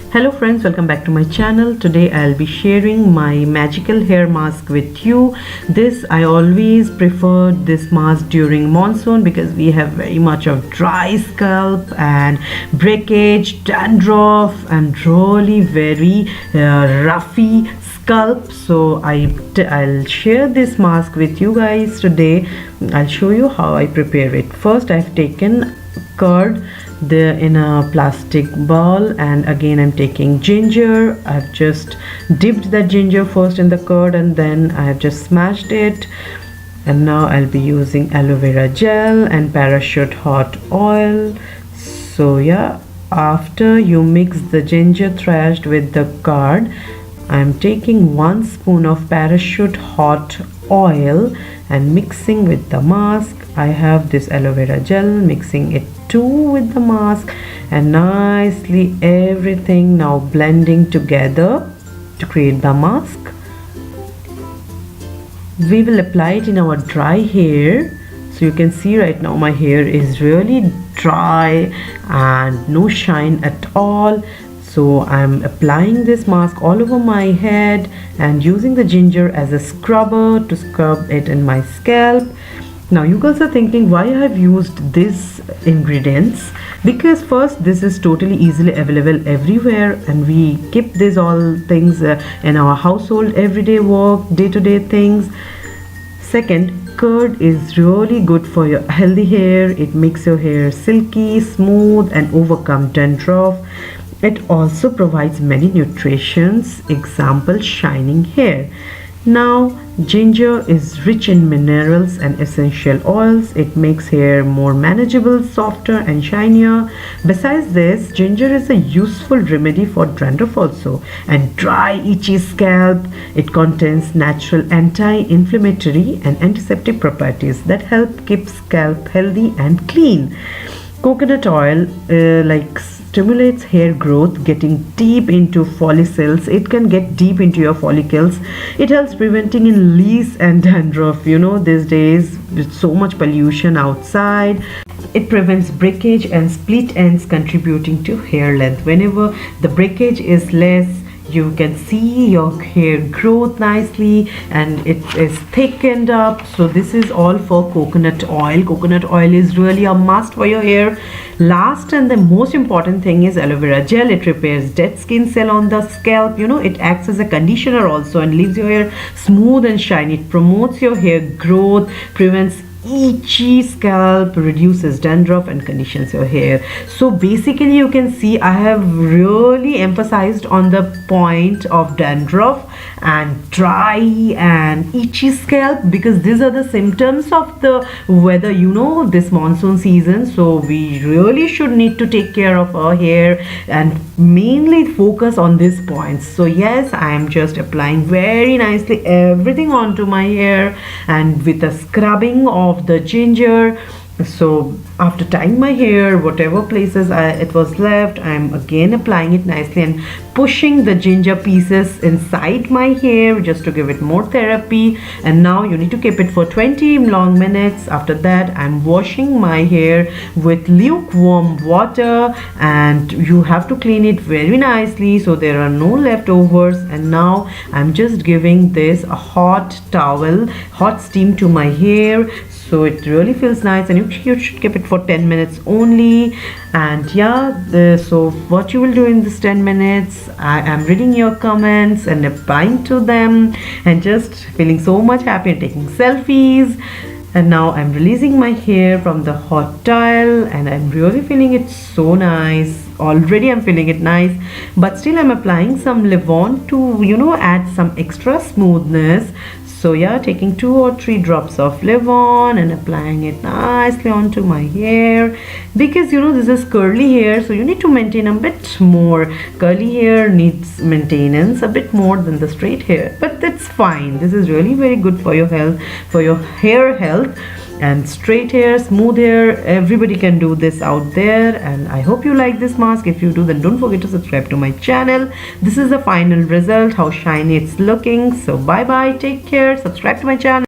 Hello friends, welcome back to my channel. Today I'll be sharing my magical hair mask with you. I always prefer this mask during monsoon because we have very much of dry scalp and breakage, dandruff and really very roughy scalp. So I'll share this mask with you guys today. I'll show you how I prepare it. First, I've taken curd in a plastic bowl, and again I'm taking ginger. I've just dipped that ginger first in the curd and then I have just smashed it, and now I'll be using aloe vera gel and parachute hot oil. So yeah, after you mix the ginger thrashed with the curd, I'm taking 1 spoon of parachute hot oil and mixing with the mask. I have this aloe vera gel, mixing it too with the mask, and nicely everything now blending together to create the mask. We will apply it in our dry hair. So you can see right now my hair is really dry and no shine at all. So I'm applying this mask all over my head and using the ginger as a scrubber to scrub it in my scalp. Now you guys are thinking why I have used these ingredients, because first, this is totally easily available everywhere and we keep these all things in our household, everyday work, day-to-day things. Second, curd is really good for your healthy hair. It makes your hair silky, smooth and overcome dandruff. It also provides many nutrients, example shining hair. Now, ginger is rich in minerals and essential oils. It makes hair more manageable, softer and shinier. Besides this, ginger is a useful remedy for dandruff also and dry, itchy scalp. It contains natural anti-inflammatory and antiseptic properties that help keep scalp healthy and clean. Coconut oil stimulates hair growth, getting deep into follicles. It can get deep into your follicles. It helps preventing in lease and dandruff. You know, these days with so much pollution outside, it prevents breakage and split ends, contributing to hair length. Whenever the breakage is less, you can see your hair growth nicely and it is thickened up. So this is all for coconut oil. Coconut oil is really a must for your hair. Last and the most important thing is aloe vera gel. It repairs dead skin cell on the scalp. You know, it acts as a conditioner also and leaves your hair smooth and shiny. It promotes your hair growth, prevents itchy scalp, reduces dandruff and conditions your hair. So basically you can see I have really emphasized on the point of dandruff and dry and itchy scalp, because these are the symptoms of the weather, you know, this monsoon season. So we really should need to take care of our hair and mainly focus on these points. So yes, I am just applying very nicely everything onto my hair and with a scrubbing of the ginger. So after tying my hair, whatever places it was left, I'm again applying it nicely and pushing the ginger pieces inside my hair just to give it more therapy. And now you need to keep it for 20 long minutes. After that, I'm washing my hair with lukewarm water and you have to clean it very nicely so there are no leftovers. And now I'm just giving this a hot towel, hot steam to my hair. So it really feels nice, and you should keep it for 10 minutes only. And yeah, so what you will do in this 10 minutes, I am reading your comments and replying to them and just feeling so much happy and taking selfies. And now I'm releasing my hair from the hot towel and I'm really feeling it so nice. Already I'm feeling it nice, but still I'm applying some leave-on to, you know, add some extra smoothness. So yeah, taking 2 or 3 drops of leave-on and applying it nicely onto my hair, because you know this is curly hair, so you need to maintain a bit more. Curly hair needs maintenance a bit more than the straight hair, but that's fine. This is really very good for your health, for your hair health. And straight hair, smooth hair, everybody can do this out there. And I hope you like this mask. If you do, then don't forget to subscribe to my channel. This is the final result, how shiny it's looking. So bye bye, take care, subscribe to my channel.